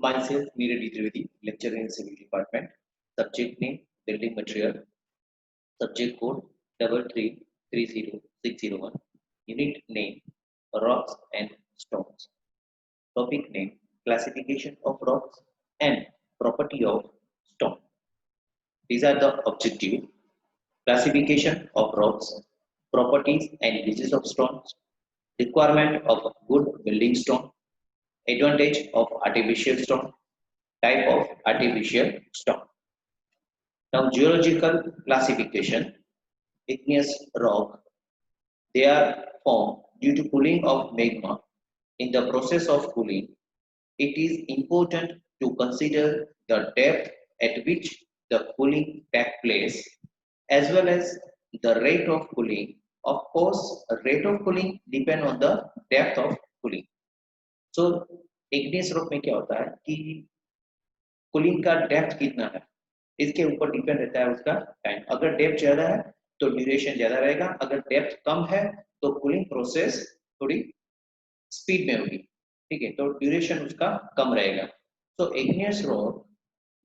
Myself, Neeraj Trivedi, lecturer in Civil Department. Subject name, Building Material. Subject code, 3330601. Unit name, Rocks and Stones. Topic name, Classification of rocks and property of stone. These are the objective. Classification of rocks, properties and uses of stones, requirement of good building stone, advantage of artificial stone, type of artificial stone. Now, geological classification, igneous rock, they are formed due to cooling of magma. In the process of cooling, it is important to consider the depth at which the cooling takes place as well as the rate of cooling. Of course, rate of cooling depend on the depth of cooling. So igneous rock में क्या होता है कि cooling का depth कितना है इसके ऊपर डिपेंड रहता है उसका टाइम। अगर डेप्थ ज्यादा है तो ड्यूरेशन ज्यादा रहेगा, अगर डेप्थ कम है तो कूलिंग प्रोसेस थोड़ी स्पीड में होगी, ठीक है, तो ड्यूरेशन उसका कम रहेगा। तो igneous rock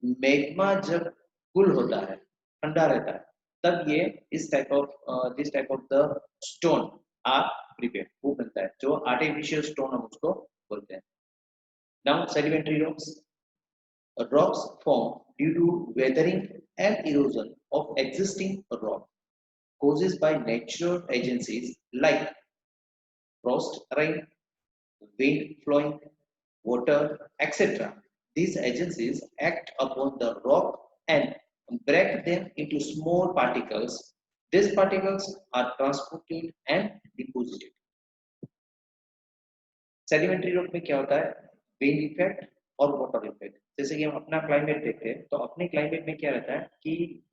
मैग्मा जब कूल होता है, ठंडा रहता है, तब ये इस type of this type of the stone are prepare, वो बनता है, जो आर्टिफिशियल स्टोन हम उसको बोलते हैं। Now sedimentary rocks, rocks form due to weathering and erosion of existing rock causes by natural agencies like frost, rain, wind flowing, water, etc. These agencies act upon the rock and break them into small particles. These particles are transported and deposited. Sedimentary rock में क्या होता है, wind effect और water effect. जैसे कि हम अपना climate देखते हैं तो अपने क्लाइमेट में क्या रहता है कि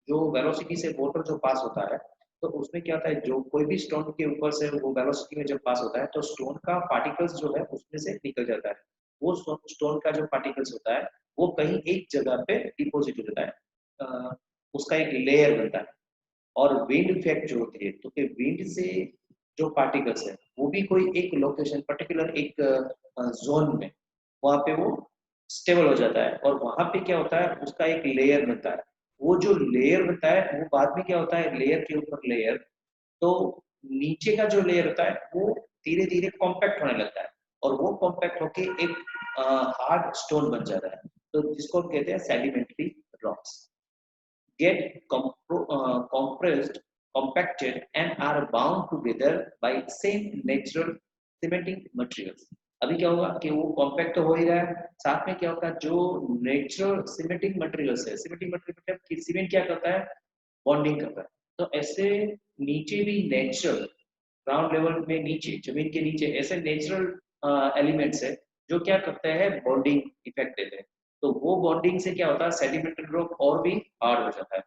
जो वेलोसिटी से वाटर जो पास होता है तो उसमें क्या होता है, जो कोई भी स्टोन के ऊपर से वो वेलोसिटी में जब पास होता है तो स्टोन का पार्टिकल्स जो है उसमें से निकल जाता है। वो स्टोन का जो पार्टिकल्स होता है वो कहीं एक जगह पे डिपोजिट हो जाता है, उसका एक लेयर बनता है। और विंड इफेक्ट जो होती है तो विंड से जो पार्टिकल्स है वो भी कोई एक लोकेशन पर्टिकुलर एक जोन में वहां पे वो स्टेबल हो जाता है और वहां पे क्या होता है उसका एक लेयर बनता है। वो जो लेयर बनता है वो बाद में क्या होता है, लेयर के ऊपर लेयर, तो नीचे का जो लेयर होता है वो धीरे धीरे कॉम्पैक्ट होने लगता है और वो कॉम्पैक्ट होके एक हार्ड स्टोन बन जाता है, तो जिसको हम कहते हैं sedimentary rocks. Get compressed, compacted, and are bound together by same natural cementing materials. अभी क्या होगा कि वो कॉम्पैक्ट तो हो ही रहा है, साथ में क्या होगा जो नेचुरल सीमेंटिंग मटेरियल्स है, सीमेंटिंग मटेरियल मतलब कि सीमेंट क्या करता है, बॉन्डिंग करता है। तो ऐसे नीचे भी नेचुरल ग्राउंड लेवल में नीचे जमीन के नीचे ऐसे नेचुरल एलिमेंट्स है जो क्या करते हैं, बॉन्डिंग इफेक्ट देते हैं। तो वो बॉन्डिंग से क्या होता है, सेडिमेंट्री रॉक और भी हार्ड हो जाता है।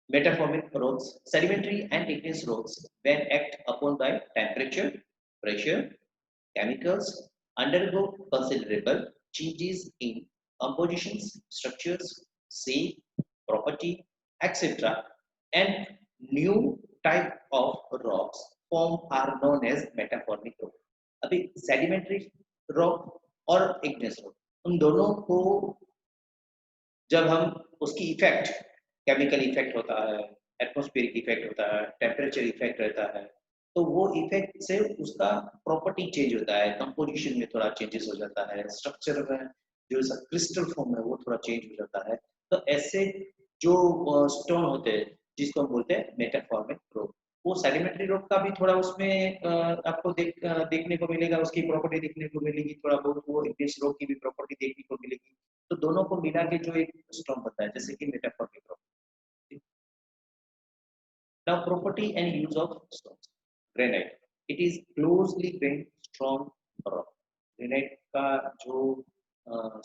Metamorphic rocks, sedimentary and igneous rocks, when act upon by temperature, pressure, chemicals, undergo considerable changes in compositions, structures, shape, property, etc. And new type of rocks form are known as metamorphic rock. अभी sedimentary rock और igneous rock, उन दोनों को जब हम उसकी effect, chemical effect होता है, एटमॉस्फेरिक इफेक्ट होता है, टेम्परेचर इफेक्ट रहता है, तो वो इफेक्ट से उसका प्रॉपर्टी चेंज होता है, कंपोजिशन में थोड़ा चेंजेस हो जाता है, स्ट्रक्चर में जो क्रिस्टल फॉर्म है वो थोड़ा चेंज हो जाता है। तो ऐसे जो स्टोन होते हैं जिसको हम बोलते हैं मेटाफॉर्मिक रॉक, वो सेडिमेंट्री रॉक का भी थोड़ा उसमें आपको देखने को मिलेगा, उसकी प्रॉपर्टी देखने को मिलेगी, थोड़ा बहुत वो इग्नियस रॉक की भी प्रॉपर्टी देखने को मिलेगी। तो दोनों को मिला के जो एक स्टोन बनता है जैसे कि मेटाफॉर्मिक rock. Now property and use of stones. Granite. It is closely grained strong rock. Granite का जो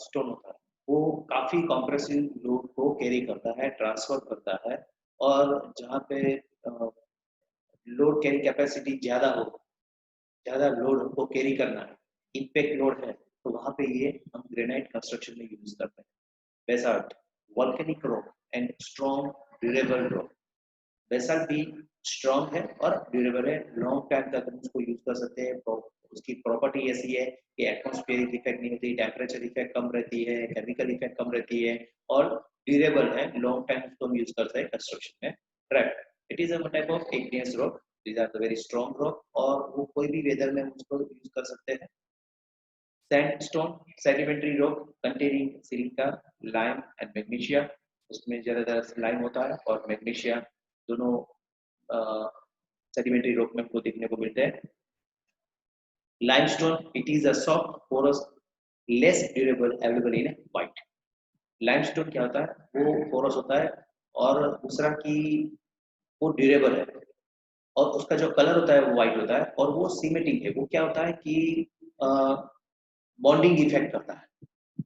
स्टोन होता है वो काफी कॉम्प्रेसिव लोड को कैरी करता है, ट्रांसफर करता है, और जहाँ पे लोड कैरी कैपेसिटी ज्यादा हो, ज्यादा लोड हमको कैरी करना है, इम्पैक्ट लोड है, तो वहां पे ये हम ग्रेनाइट कंस्ट्रक्शन में यूज करते हैं। Basalt, volcanic rock and strong durable rock. Basalt भी स्ट्रॉन्ग है और ड्यूरेबल है, लॉन्ग टाइम तक हम उसको यूज कर सकते हैं, उसकी प्रॉपर्टी ऐसी है कि एटमॉस्फेरिक इफेक्ट नहीं होती, टेम्परेचर इफेक्ट कम रहती है, केमिकल इफेक्ट कम रहती है और ड्यूरेबल है, लॉन्ग टाइम उसको हम यूज करते हैं कंस्ट्रक्शन में। Right, it is a type of igneous rock, these are the very strong rock और वो कोई भी वेदर में हम उसको यूज कर सकते हैं। Sandstone sedimentary rock containing silica, lime and magnesia, उसमें ज्यादातर लाइम होता है और मैग्नीशिया, दोनों सेडिमेंट्री रॉक में हमको देखने को मिलते हैं। Limestone, it is a soft porous less durable available in white. Limestone क्या होता है, वो पोरस होता है और दूसरा कि वो ड्यूरेबल है और उसका जो कलर होता है वो व्हाइट होता है और वो सीमेंटिंग है। वो क्या होता है कि बॉन्डिंग इफेक्ट करता है,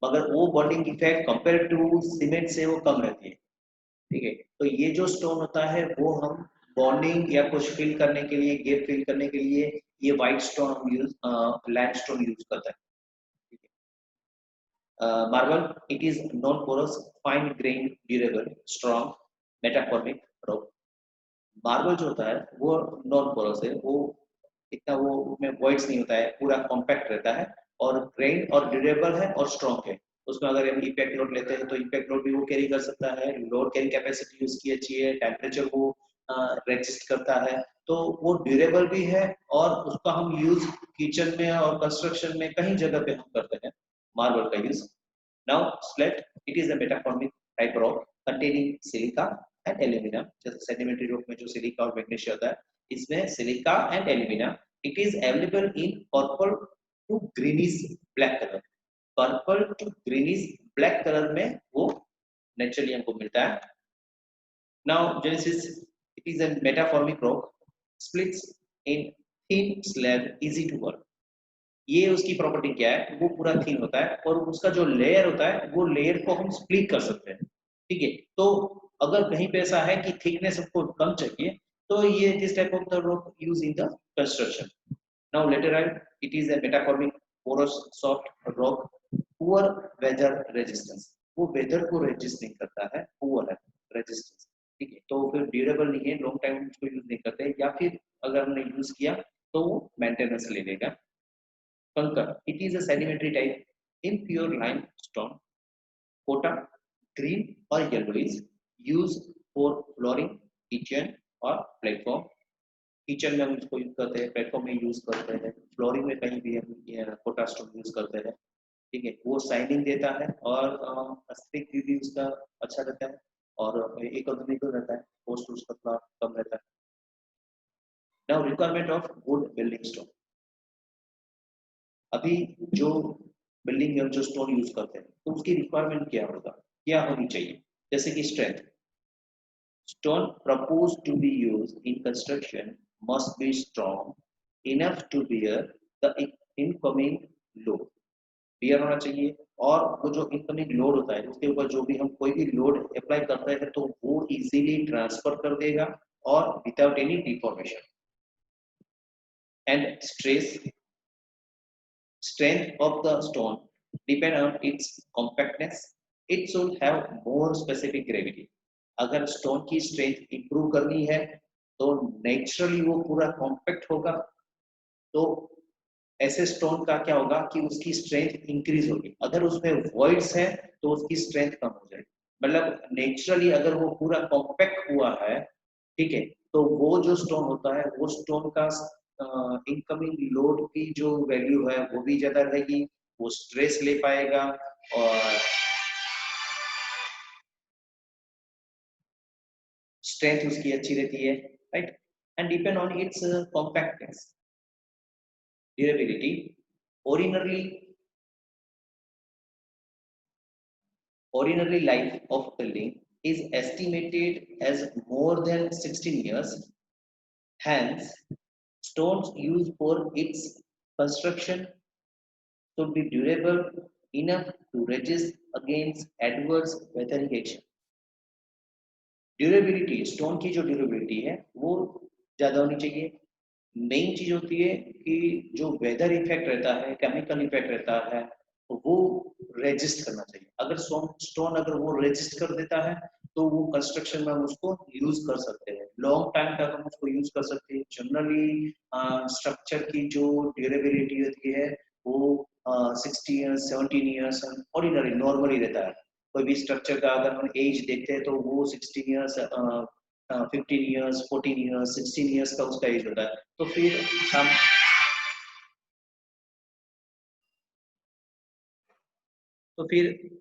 मगर वो bonding effect compare to cement से वो कम रहती है। ठीक है, तो ये जो स्टोन होता है वो हम बॉन्डिंग या कुछ फिल करने के लिए, गैप फिल करने के लिए ये व्हाइट स्टोन हम यूज लाइमस्टोन यूज करता है। Marble, it is non porous, fine grain, durable, strong, metamorphic rock. Marble जो होता है वो नॉन पोरस है, वो इतना वो उसमें वॉइड्स नहीं होता है, पूरा कॉम्पैक्ट रहता है और ग्रेन और ड्यूरेबल है और स्ट्रॉन्ग है। उसमें अगर हम इम्पैक्ट लोड लेते हैं तो इम्पैक्ट लोड भी वो कैरी कर सकता है, लोड कैरी कैपेसिटी उसकी अच्छी है, टेम्परेचर वो रेजिस्ट करता है, तो वो ड्यूरेबल भी है और उसका हम यूज किचन में और कंस्ट्रक्शन में कहीं जगह पे हम करते हैं मार्बल का use. Now slate, it is a metamorphic type rock containing silica and aluminium. जैसे सेडिमेंट्री रॉक में जो सिलिका और मैग्नीशियम होता है, इसमें silica and aluminium. It is available in purple to greenish black colour, purple to greenish black colour में वो naturally हमको मिलता है। Now gneiss, it is a metamorphic rock splits in thin slab easy to work. ये उसकी property क्या है, वो पूरा थिन होता है और उसका जो लेयर होता है वो लेयर को हम स्प्लिट कर सकते हैं। ठीक है, तो अगर कहीं पे ऐसा है कि थिकनेस हमको कम चाहिए तो ये this type of the rock use in the construction. Now laterite, it is a metamorphic porous soft rock, poor weather resistance. वो वेदर को रेजिस्ट नहीं करता है, पुअर है रेजिस्टेंस। ठीक है, तो फिर ड्यूरेबल नहीं है, लॉन्ग टाइम उसको यूज नहीं करते, या फिर अगर हमने यूज किया तो वो मेंटेनेंस ले लेगा। Conker, it is a sedimentary type in pure limestone. Kota, green or yellow is used for flooring, kitchen or platform. Kitchen में हम इसको यूज करते हैं, प्लेटफॉर्म में यूज करते हैं, फ्लोरिंग में कहीं भी हम कोटा स्टोन यूज करते हैं। ठीक है, वो शाइनिंग देता है और एस्थेटिक भी उसका अच्छा रहता है और इकोनॉमिकल रहता है, कॉस्ट उसका थोड़ा कम रहता है। Now requirement of good building stone. अभी जो बिल्डिंग में जो स्टोन यूज करते हैं तो उसकी रिक्वायरमेंट क्या होगा, क्या होनी चाहिए। जैसे कि strength, stone propose to be use in construction must be strong enough to bear the incoming load. Bear होना चाहिए और वो जो इनकमिंग लोड होता है उसके ऊपर जो भी हम कोई भी लोड अप्लाई करते हैं तो वो इजीली ट्रांसफर कर देगा और without any deformation. And stress, strength of the stone depend on its compactness. It should have more specific gravity. अगर स्टोन की स्ट्रेंथ इंप्रूव करनी है तो नेचुरली वो पूरा कॉम्पैक्ट होगा, तो ऐसे स्टोन का क्या होगा कि उसकी स्ट्रेंथ इंक्रीज होगी। अगर उसमें वॉइड्स है तो उसकी स्ट्रेंथ कम हो जाएगी। मतलब नेचुरली अगर वो पूरा कॉम्पैक्ट हुआ है, ठीक है, तो वो जो स्टोन होता है वो स्टोन का इनकमिंग लोड की जो वैल्यू है वो भी ज्यादा रहेगी, वो स्ट्रेस ले पाएगा और स्ट्रेंथ उसकी अच्छी रहती है। Right, and depend on it's compactness, durability. Ordinary life of building is estimated as more than 16 years. Hence, stones used for its construction should be durable enough to resist against adverse weathering. Durability, stone की जो durability है वो ज्यादा होनी चाहिए। Main चीज होती है कि जो वेदर इफेक्ट रहता है, केमिकल इफेक्ट रहता है, तो वो रेजिस्ट करना चाहिए। अगर स्टोन अगर वो रेजिस्ट कर देता है तो वो कंस्ट्रक्शन में हम उसको यूज कर सकते हैं, लॉन्ग टाइम तक हम उसको यूज कर सकते हैं। जनरली स्ट्रक्चर की जो ड्यूरेबिलिटी होती है वो 60 ईयर्स 17 ईयर्स ऑर्डिनरी नॉर्मली रहता है। कोई भी स्ट्रक्चर का अगर हम एज देखते हैं तो वो 16 ईयर्स 15 ईयर्स 14 ईयर्स 16 ईयर्स का उसका एज होता है। तो फिर हम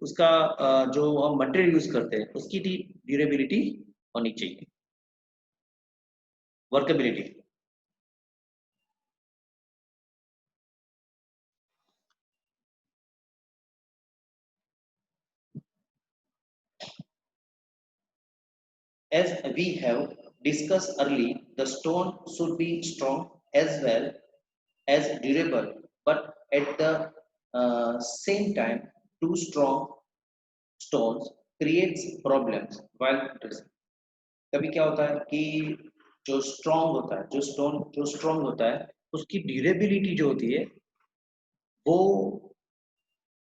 उसका जो हम मटेरियल यूज करते हैं उसकी ड्यूरेबिलिटी होनी चाहिए, workability. As we have discussed earlier, the stone should be strong as well as durable, but at the same time, too strong stones creates problems while dressing. कभी क्या होता है कि जो स्ट्रॉन्ग होता है, जो स्ट्रॉन्ग होता है उसकी ड्यूरेबिलिटी जो होती है वो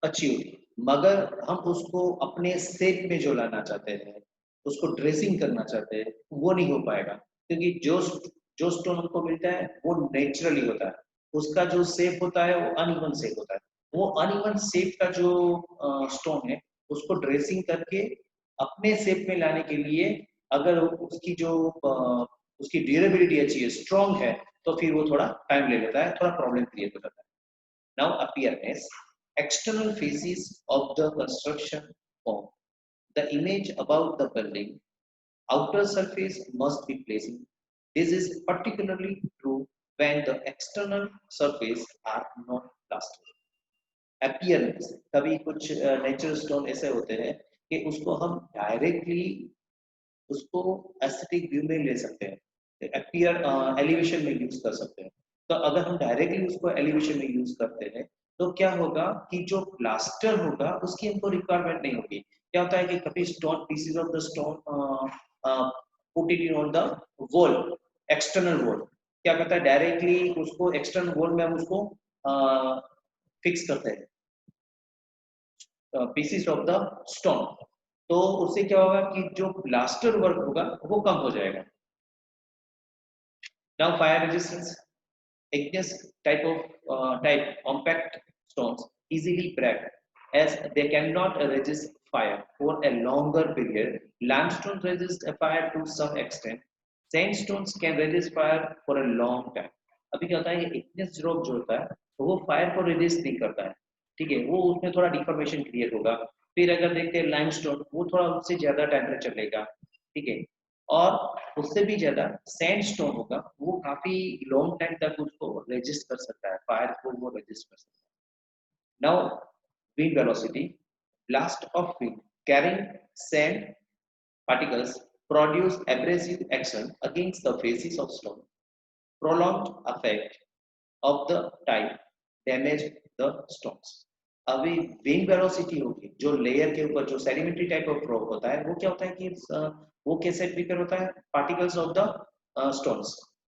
अच्छी होती है, मगर हम उसको अपने शेप में जो लाना चाहते हैं, उसको ड्रेसिंग करना चाहते हैं, वो नहीं हो पाएगा, क्योंकि जो स्टोन हमको मिलता है वो नेचुरली होता है। उसका जो शेप होता है वो अनइवन शेप होता है। वो अनइवन शेप का जो स्टोन है उसको ड्रेसिंग करके अपने शेप में लाने के लिए, अगर उसकी जो उसकी ड्यूरेबिलिटी अच्छी है, स्ट्रॉन्ग है, तो फिर वो थोड़ा टाइम ले लेता है, थोड़ा प्रॉब्लम क्रिएट हो जाता है। Now appearance. External faces of the construction form the image about the building. Outer surface must be pleasing. This is particularly true when the external surface are not plastered. Appearance. कभी कुछ natural stone ऐसे होते हैं कि उसको हम directly उसको aesthetic view में ले सकते हैं, अपीयर एलिवेशन में यूज कर सकते हैं। तो अगर हम डायरेक्टली उसको एलिवेशन में यूज करते हैं तो क्या होगा कि जो प्लास्टर होगा उसकी हमको रिक्वायरमेंट नहीं होगी। क्या होता है कि कभी stone pieces of the stone put it on the wall, external wall, क्या करता है डायरेक्टली उसको एक्सटर्नल वॉल में हम उसको फिक्स करते हैं पीसेस ऑफ द स्टोन। तो उससे क्या होगा कि जो प्लास्टर वर्क होगा वो कम हो जाएगा। Now fire resistance. Igneous type compact stones easily crack as they cannot resist fire for a longer period. Limestone resist a fire to some extent. Sandstones can resist fire for a long time. अभी क्या होता है, ये igneous rock जो होता है तो वो फायर को रेजिस्ट नहीं करता है, ठीक है, वो उसमें थोड़ा डिफॉर्मेशन क्रिएट होगा। फिर अगर देखते हैं लाइमस्टोन, वो थोड़ा उससे ज्यादा टेम्परेचर लेगा, ठीक है, और उससे भी ज्यादा सैंडस्टोन होगा, वो काफी लॉन्ग टाइम तक उसको रेजिस्ट कर सकता है, फायर को वो रेजिस्ट कर सकता है। Now wind velocity. Blast of wind carrying sand particles produce abrasive action against the faces of stone. Prolonged effect of the tide damage the stones. अभी विंड वेलोसिटी होगी, जो लेयर के ऊपर जो सेडिमेंट्री टाइप ऑफ रॉक होता है वो क्या होता है कि वो कैसे प्रिपेयर होता है, पार्टिकल्स ऑफ द स्टोन्स,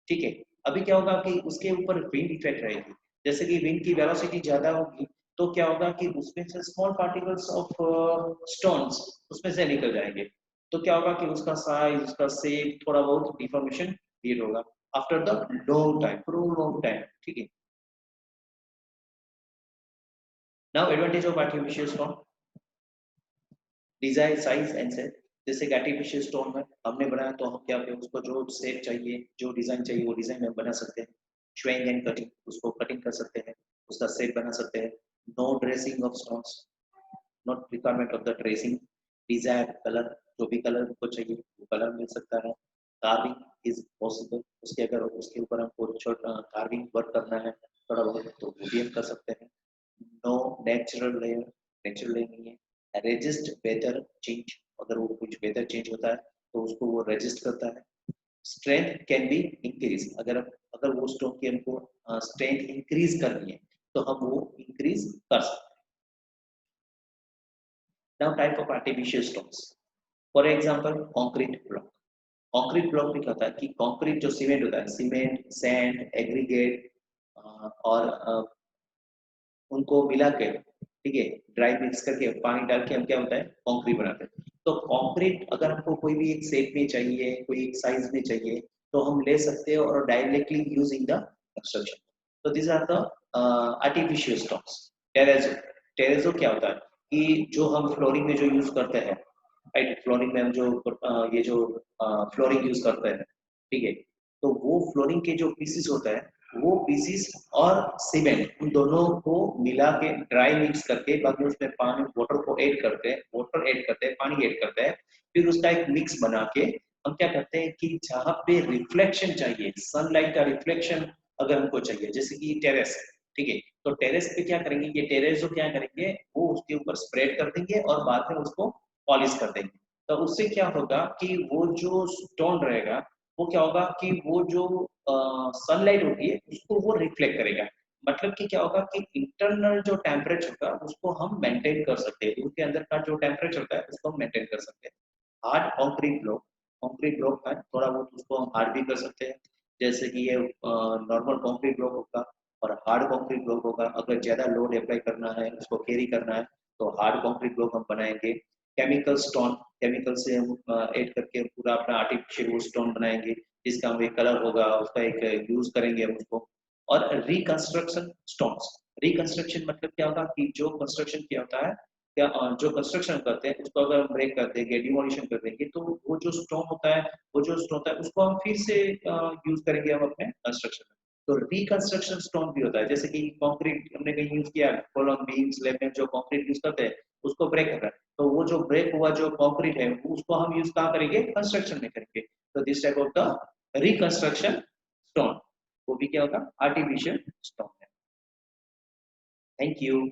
ठीक है। अभी क्या होगा कि उसके ऊपर विंड इफेक्ट रहेगी, जैसे कि विंड की वेलोसिटी ज्यादा होगी तो क्या होगा कि उसमें से स्मॉल पार्टिकल्स ऑफ स्टोन्स उसमें से निकल जाएंगे, तो क्या होगा कि उसका साइज उसका शेप थोड़ा बहुत डिफॉर्मेशन क्रिएट होगा after the long time, prolong time, ठीक है। Now advantage of artificial stone, design size and shape. जैसे कि आर्टिफिशियल स्टोन में हमने बनाया तो हम क्या करें, उसको जो शेप चाहिए जो डिजाइन चाहिए वो डिजाइन में बना सकते हैं। श्वेइंग एंड कटिंग, उसको कटिंग कर सकते हैं, उसका शेप बना सकते हैं। No dressing of stones, not requirement of the dressing. Desire colour, जो भी कलर को चाहिए वो कलर मिल सकता है। कार्विंग इज पॉसिबल, उसके अगर उसके ऊपर हमको छोटा कार्विंग वर्क करना है थोड़ा बहुत तो वो भी हम कर सकते हैं। No natural layer, natural layer नहीं है। रेजिस्ट वेदर चेंज, अगर वो कुछ वेदर चेंज होता है तो उसको वो रेजिस्ट करता है। स्ट्रेंथ कैन बी इंक्रीज, अगर वो स्टोन की हमको स्ट्रेंथ इंक्रीज करनी है तो हम वो इंक्रीज कर सकते हैं। Now type of artificial stones, for example concrete block. Concrete block भी कहता है कि कंक्रीट जो सीमेंट होता है, सीमेंट सैंड एग्रीगेट और उनको मिला के ठीक है, ड्राई मिक्स करके पानी डाल के हम क्या होता है कंक्रीट बनाते हैं। तो कंक्रीट अगर हमको कोई भी एक शेप में चाहिए, कोई एक साइज में चाहिए, तो हम ले सकते हैं और डायरेक्टली यूजिंग द कंस्ट्रक्शन। तो this are the artificial stones. Terrazzo, terrazzo क्या होता है कि जो हम फ्लोरिंग में जो यूज करते हैं, राइट, फ्लोरिंग में हम जो ये जो फ्लोरिंग यूज करते हैं, ठीक है, तो वो फ्लोरिंग के जो पीसेस होता है, वो पीसीस और सीमेंट उन दोनों को मिला के ड्राई मिक्स करके बाद में उसमें पानी वाटर को ऐड करते हैं, वाटर ऐड करते हैं, पानी ऐड करते हैं, फिर उसका एक मिक्स बना के हम क्या करते हैं कि जहाँ पे रिफ्लेक्शन चाहिए, सनलाइट का रिफ्लेक्शन अगर हमको चाहिए, जैसे कि टेरेस, ठीक है, तो टेरेस पे क्या करेंगे, ये टेरेस जो क्या करेंगे वो उसके ऊपर स्प्रेड कर देंगे और बाद में उसको पॉलिश कर देंगे। तो उससे क्या होगा कि वो जो स्टोन रहेगा वो क्या होगा कि वो जो सनलाइट होती है उसको वो रिफ्लेक्ट करेगा। मतलब कि क्या होगा कि इंटरनल जो टेम्परेचर होगा उसको हम मेंटेन कर सकते हैं, उसके अंदर का जो टेम्परेचर होता है उसको हम मेंटेन कर सकते हैं। हार्ड कंक्रीट ब्लॉक है, थोड़ा बहुत उसको हम हार्ड भी कर सकते हैं, जैसे कि ये नॉर्मल कंक्रीट ब्लॉक होगा और हार्ड कंक्रीट ब्लॉक होगा। अगर ज्यादा लोड अप्लाई करना है, उसको कैरी करना है, तो हार्ड कंक्रीट ब्लॉक हम बनाएंगे। केमिकल स्टोन, केमिकल से हम ऐड करके पूरा अपना आर्टिफिशियल वो स्टोन बनाएंगे, जिसका हमें कलर होगा, उसका एक यूज करेंगे हम उसको। और रिकंस्ट्रक्शन स्टोन्स, रिकंस्ट्रक्शन मतलब क्या होगा कि जो कंस्ट्रक्शन किया होता है, क्या जो कंस्ट्रक्शन करते हैं उसको अगर हम ब्रेक कर देंगे, डिमोलिशन कर देंगे, तो वो जो स्टोन होता है, वो जो स्टोन होता है उसको हम फिर से यूज करेंगे हम अपने कंस्ट्रक्शन में। तो रिकंस्ट्रक्शन स्टोन भी होता है, जैसे कि कंक्रीट हमने कहीं यूज किया, कॉलम बीम स्लैब में जो कंक्रीट यूज करते हैं उसको ब्रेक कर रहा है, तो वो जो ब्रेक हुआ जो कंक्रीट है उसको हम यूज कहाँ करेंगे, कंस्ट्रक्शन में करेंगे। तो this type of the reconstruction stone, वो भी क्या होगा, आर्टिफिशियल स्टोन है। Thank you.